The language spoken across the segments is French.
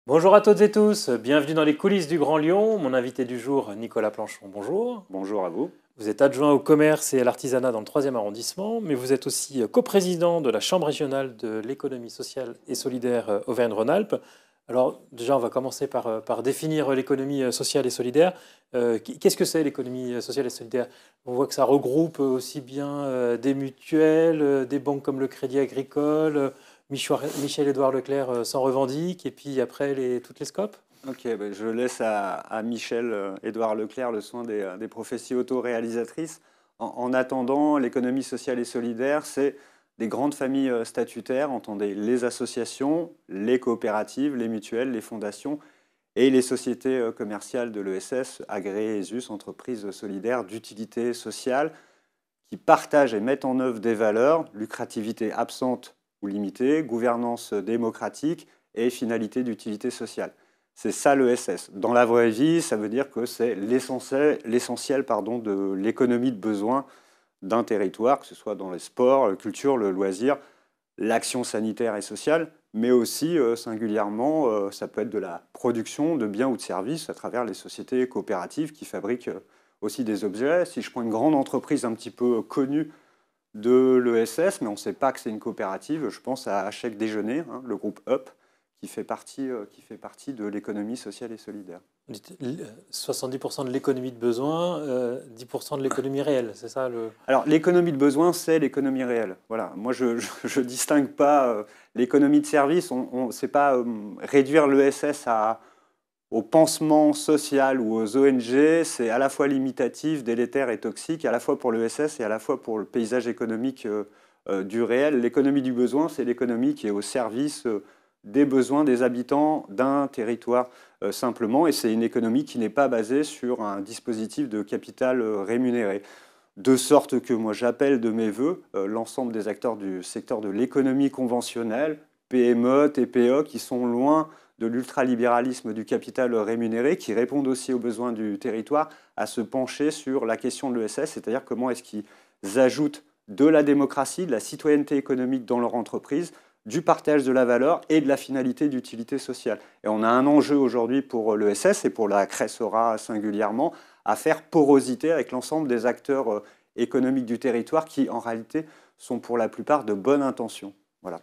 Bonjour à toutes et tous, bienvenue dans les coulisses du Grand Lyon. Mon invité du jour, Nicolas Planchon, bonjour. Bonjour à vous. Vous êtes adjoint au commerce et à l'artisanat dans le 3e arrondissement, mais vous êtes aussi coprésident de la Chambre régionale de l'économie sociale et solidaire Auvergne-Rhône-Alpes. Alors déjà, on va commencer par définir l'économie sociale et solidaire. Qu'est-ce que c'est l'économie sociale et solidaire? On voit que ça regroupe aussi bien des mutuelles, des banques comme le Crédit Agricole, Michel-Édouard Leclerc s'en revendique, et puis après toutes les scopes. Ok, ben, je laisse à Michel Édouard Leclerc le soin des prophéties autoréalisatrices. En attendant, l'économie sociale et solidaire, c'est des grandes familles statutaires, entendez les associations, les coopératives, les mutuelles, les fondations et les sociétés commerciales de l'ESS, agréées ESUS, entreprises solidaires d'utilité sociale, qui partagent et mettent en œuvre des valeurs, lucrativité absente ou limitée, gouvernance démocratique et finalité d'utilité sociale. C'est ça l'ESS. Dans la vraie vie, ça veut dire que c'est l'essentiel de l'économie de besoin d'un territoire, que ce soit dans les sports, la culture, le loisir, l'action sanitaire et sociale, mais aussi singulièrement, ça peut être de la production de biens ou de services à travers les sociétés coopératives qui fabriquent aussi des objets. Si je prends une grande entreprise un petit peu connue de l'ESS, mais on ne sait pas que c'est une coopérative, je pense à Chèque Déjeuner, hein, le groupe UP, qui fait partie de l'économie sociale et solidaire. 70% de l'économie de besoin, 10% de l'économie réelle, c'est ça le... Alors, l'économie de besoin, c'est l'économie réelle. Voilà. Moi, je ne distingue pas l'économie de service. On sait pas réduire l'ESS au pansement social ou aux ONG. C'est à la fois limitatif, délétère et toxique, à la fois pour l'ESS et à la fois pour le paysage économique du réel. L'économie du besoin, c'est l'économie qui est au service des besoins des habitants d'un territoire simplement. Et c'est une économie qui n'est pas basée sur un dispositif de capital rémunéré. De sorte que moi j'appelle de mes voeux l'ensemble des acteurs du secteur de l'économie conventionnelle, PME, TPE, qui sont loin de l'ultralibéralisme du capital rémunéré, qui répondent aussi aux besoins du territoire, à se pencher sur la question de l'ESS, c'est-à-dire comment est-ce qu'ils ajoutent de la démocratie, de la citoyenneté économique dans leur entreprise, du partage de la valeur et de la finalité d'utilité sociale. Et on a un enjeu aujourd'hui pour l'ESS et pour la Cressora singulièrement, à faire porosité avec l'ensemble des acteurs économiques du territoire qui, en réalité, sont pour la plupart de bonne intention. Voilà.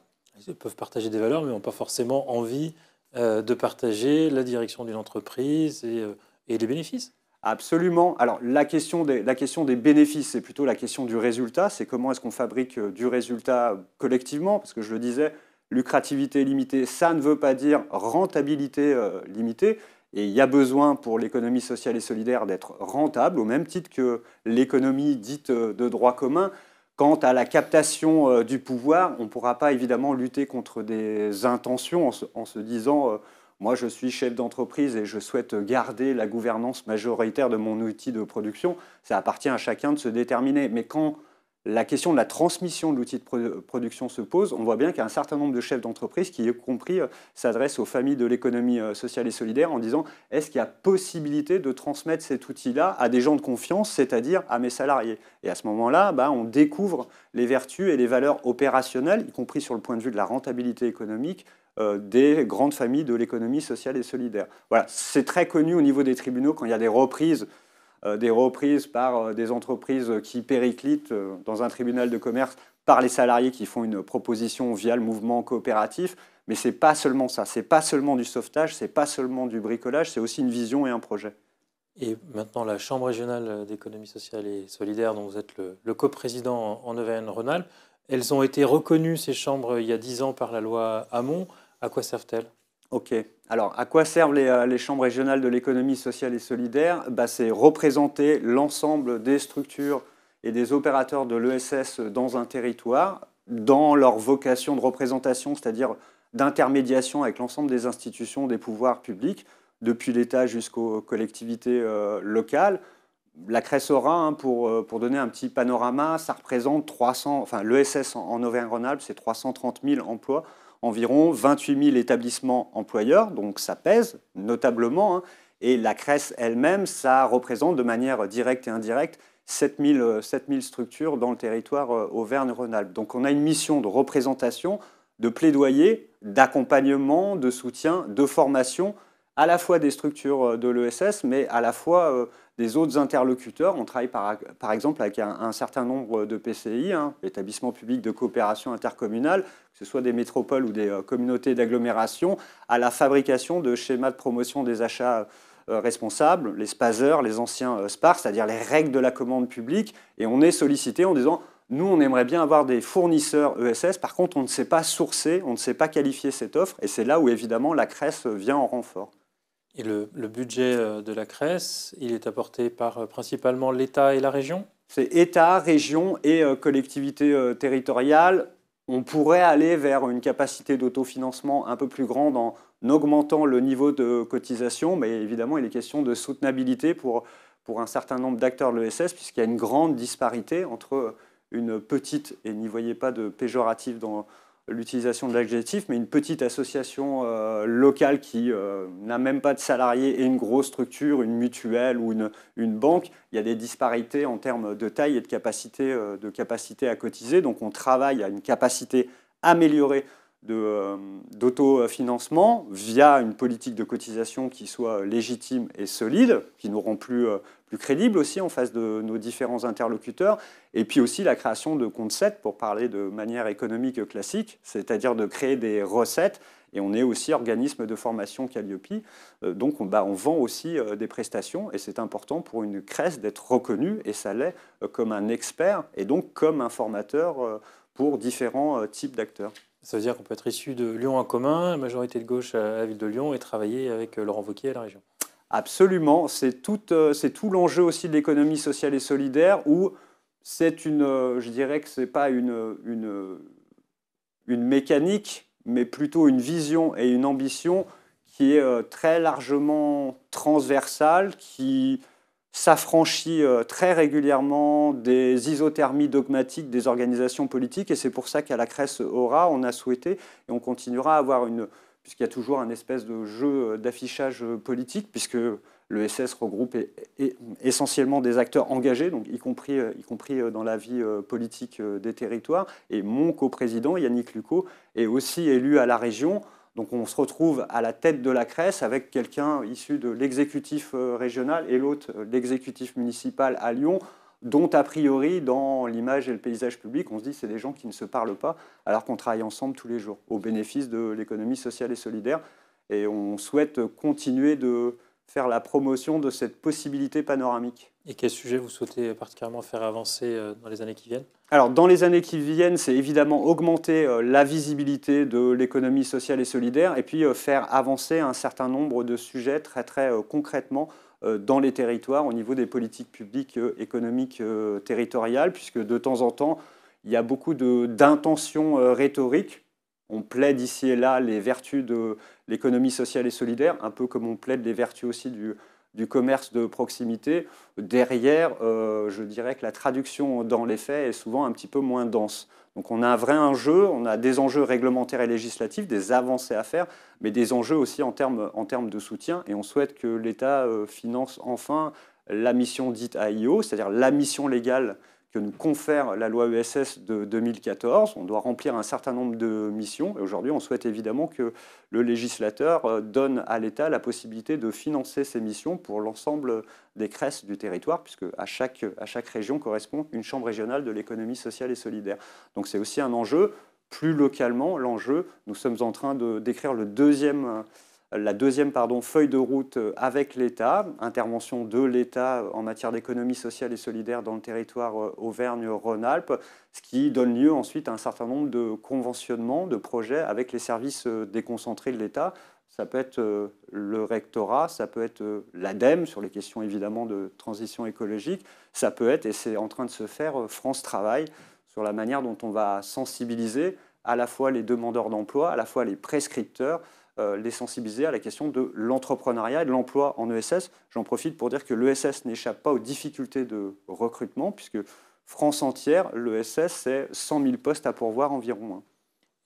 Ils peuvent partager des valeurs, mais n'ont pas forcément envie de partager la direction d'une entreprise et les bénéfices. Absolument. Alors, la question des bénéfices, c'est plutôt la question du résultat. C'est comment est-ce qu'on fabrique du résultat collectivement? Parce que je le disais, lucrativité limitée, ça ne veut pas dire rentabilité limitée. Et il y a besoin pour l'économie sociale et solidaire d'être rentable, au même titre que l'économie dite de droit commun. Quant à la captation du pouvoir, on ne pourra pas évidemment lutter contre des intentions en se disant moi je suis chef d'entreprise et je souhaite garder la gouvernance majoritaire de mon outil de production. Ça appartient à chacun de se déterminer. Mais quand la question de la transmission de l'outil de production se pose, on voit bien qu'il y a un certain nombre de chefs d'entreprise qui, y compris, s'adressent aux familles de l'économie sociale et solidaire en disant est-ce qu'il y a possibilité de transmettre cet outil-là à des gens de confiance, c'est-à-dire à mes salariés? Et à ce moment-là, on découvre les vertus et les valeurs opérationnelles, y compris sur le point de vue de la rentabilité économique, des grandes familles de l'économie sociale et solidaire. Voilà, c'est très connu au niveau des tribunaux quand il y a des reprises par des entreprises qui périclitent dans un tribunal de commerce par les salariés qui font une proposition via le mouvement coopératif. Mais ce n'est pas seulement ça, ce n'est pas seulement du sauvetage, ce n'est pas seulement du bricolage, c'est aussi une vision et un projet. Et maintenant, la Chambre régionale d'économie sociale et solidaire, dont vous êtes le coprésident en Auvergne-Rhône-Alpes, elles ont été reconnues, ces chambres, il y a 10 ans par la loi Hamon. À quoi servent-elles? Ok. Alors, à quoi servent les chambres régionales de l'économie sociale et solidaire? C'est représenter l'ensemble des structures et des opérateurs de l'ESS dans un territoire, dans leur vocation de représentation, c'est-à-dire d'intermédiation avec l'ensemble des institutions, des pouvoirs publics, depuis l'État jusqu'aux collectivités locales. La Cressora, hein, pour donner un petit panorama, ça représente 300, enfin l'ESS en Auvergne-Rhône-Alpes, c'est 330 000 emplois, environ 28 000 établissements employeurs, donc ça pèse notablement. Hein, et la Cress elle-même, ça représente de manière directe et indirecte 7 000 structures dans le territoire Auvergne-Rhône-Alpes. Donc on a une mission de représentation, de plaidoyer, d'accompagnement, de soutien, de formation, à la fois des structures de l'ESS, mais à la fois des autres interlocuteurs. On travaille par exemple avec un certain nombre de PCI, établissements publics de coopération intercommunale, que ce soit des métropoles ou des communautés d'agglomération, à la fabrication de schémas de promotion des achats responsables, les SPASER, les anciens SPAR, c'est-à-dire les règles de la commande publique. Et on est sollicité en disant, nous, on aimerait bien avoir des fournisseurs ESS, par contre, on ne sait pas sourcer, on ne sait pas qualifier cette offre, et c'est là où, évidemment, la CRES vient en renfort. Et le budget de la CRES, il est apporté par principalement l'État et la région? C'est État, région et collectivités territoriales. On pourrait aller vers une capacité d'autofinancement un peu plus grande en augmentant le niveau de cotisation, mais évidemment, il est question de soutenabilité pour un certain nombre d'acteurs de l'ESS, puisqu'il y a une grande disparité entre une petite, et n'y voyez pas de péjoratif dans l'utilisation de l'adjectif, mais une petite association locale qui n'a même pas de salariés et une grosse structure, une mutuelle ou une banque. Il y a des disparités en termes de taille et de capacité à cotiser. Donc on travaille à une capacité améliorée d'autofinancement via une politique de cotisation qui soit légitime et solide, qui nous rend plus crédibles aussi en face de nos différents interlocuteurs, et puis aussi la création de comptes 7 pour parler de manière économique classique, c'est-à-dire de créer des recettes, et on est aussi organisme de formation Calliope, donc on vend aussi des prestations, et c'est important pour une CRES d'être reconnue, et ça l'est, comme un expert, et donc comme un formateur pour différents types d'acteurs. Ça veut dire qu'on peut être issu de Lyon en commun, majorité de gauche à la ville de Lyon, et travailler avec Laurent Wauquiez à la région. Absolument, c'est tout l'enjeu aussi de l'économie sociale et solidaire, où je dirais que ce n'est pas une mécanique, mais plutôt une vision et une ambition qui est très largement transversale, qui s'affranchit très régulièrement des isothermies dogmatiques des organisations politiques, et c'est pour ça qu'à la CRES Aura, on a souhaité, et on continuera à avoir puisqu'il y a toujours un espèce de jeu d'affichage politique, puisque l'ESS regroupe essentiellement des acteurs engagés, donc y compris dans la vie politique des territoires, et mon coprésident, Yannick Lucot, est aussi élu à la région. Donc on se retrouve à la tête de la CRES avec quelqu'un issu de l'exécutif régional et l'autre, l'exécutif municipal à Lyon, dont a priori, dans l'image et le paysage public, on se dit que c'est des gens qui ne se parlent pas, alors qu'on travaille ensemble tous les jours, au bénéfice de l'économie sociale et solidaire. Et on souhaite continuer de faire la promotion de cette possibilité panoramique. Et quel sujet vous souhaitez particulièrement faire avancer dans les années qui viennent? Alors, dans les années qui viennent, c'est évidemment augmenter la visibilité de l'économie sociale et solidaire, et puis faire avancer un certain nombre de sujets très, très concrètement dans les territoires au niveau des politiques publiques économiques territoriales, puisque de temps en temps, il y a beaucoup d'intentions rhétoriques. On plaide ici et là les vertus de l'économie sociale et solidaire, un peu comme on plaide les vertus aussi du commerce de proximité. Derrière, je dirais que la traduction dans les faits est souvent un petit peu moins dense. Donc on a un vrai enjeu, on a des enjeux réglementaires et législatifs, des avancées à faire, mais des enjeux aussi en termes de soutien. Et on souhaite que l'État finance enfin la mission dite AIO, c'est-à-dire la mission légale que nous confère la loi ESS de 2014. On doit remplir un certain nombre de missions. Et aujourd'hui, on souhaite évidemment que le législateur donne à l'État la possibilité de financer ces missions pour l'ensemble des CRES du territoire, puisque à chaque région correspond une chambre régionale de l'économie sociale et solidaire. Donc c'est aussi un enjeu. Plus localement, l'enjeu, nous sommes en train d'écrire la deuxième feuille de route avec l'État, intervention de l'État en matière d'économie sociale et solidaire dans le territoire Auvergne-Rhône-Alpes, ce qui donne lieu ensuite à un certain nombre de conventionnements, de projets avec les services déconcentrés de l'État. Ça peut être le rectorat, ça peut être l'ADEME sur les questions évidemment de transition écologique, ça peut être, et c'est en train de se faire, France Travail, sur la manière dont on va sensibiliser à la fois les demandeurs d'emploi, à la fois les prescripteurs, les sensibiliser à la question de l'entrepreneuriat et de l'emploi en ESS. J'en profite pour dire que l'ESS n'échappe pas aux difficultés de recrutement, puisque France entière, l'ESS, c'est 100 000 postes à pourvoir environ.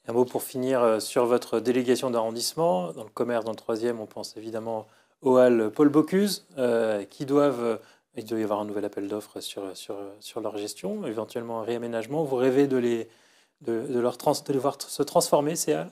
Un mot pour finir sur votre délégation d'arrondissement. Dans le commerce, dans le 3e, on pense évidemment aux halles Paul Bocuse, il doit y avoir un nouvel appel d'offres sur leur gestion, éventuellement un réaménagement. Vous rêvez de de les voir se transformer, ces halles?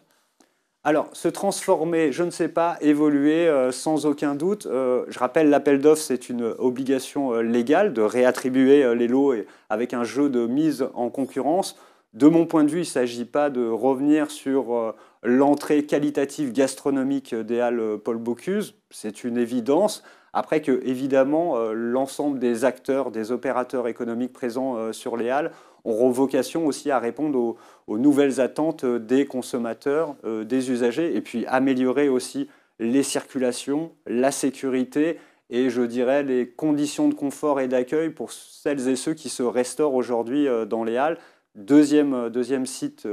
Alors, se transformer, je ne sais pas, évoluer sans aucun doute. Je rappelle, l'appel d'offres, c'est une obligation légale de réattribuer les lots avec un jeu de mise en concurrence. De mon point de vue, il ne s'agit pas de revenir sur l'entrée qualitative gastronomique des halles Paul Bocuse. C'est une évidence. Après que, évidemment, l'ensemble des acteurs, des opérateurs économiques présents sur les halles auront vocation aussi à répondre aux nouvelles attentes des consommateurs, des usagers, et puis améliorer aussi les circulations, la sécurité et je dirais les conditions de confort et d'accueil pour celles et ceux qui se restaurent aujourd'hui dans les halles. Deuxième site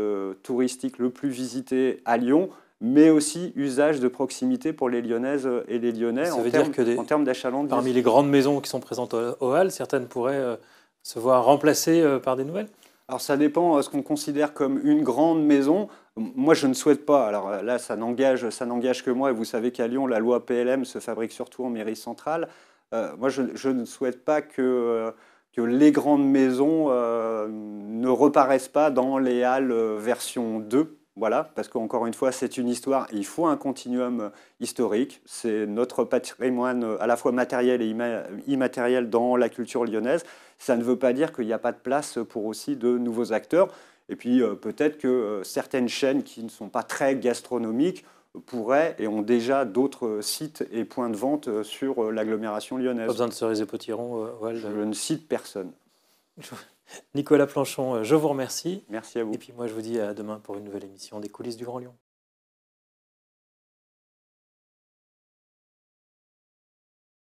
touristique le plus visité à Lyon, mais aussi usage de proximité pour les Lyonnaises et les Lyonnais en termes d'achalandise. Parmi les grandes maisons qui sont présentes aux halles, certaines pourraient se voir remplacées par des nouvelles? Alors ça dépend de ce qu'on considère comme une grande maison. Moi, je ne souhaite pas. Alors là, ça n'engage que moi. Et vous savez qu'à Lyon, la loi PLM se fabrique surtout en mairie centrale. Moi, je ne souhaite pas que les grandes maisons ne reparaissent pas dans les halles version 2. Voilà, parce qu'encore une fois, c'est une histoire. Il faut un continuum historique. C'est notre patrimoine à la fois matériel et immatériel dans la culture lyonnaise. Ça ne veut pas dire qu'il n'y a pas de place pour aussi de nouveaux acteurs. Et puis peut-être que certaines chaînes qui ne sont pas très gastronomiques pourraient et ont déjà d'autres sites et points de vente sur l'agglomération lyonnaise. Pas besoin de cerises et potirons. Je ne cite personne. Nicolas Planchon, je vous remercie. Merci à vous. Et puis moi, je vous dis à demain pour une nouvelle émission des coulisses du Grand Lyon.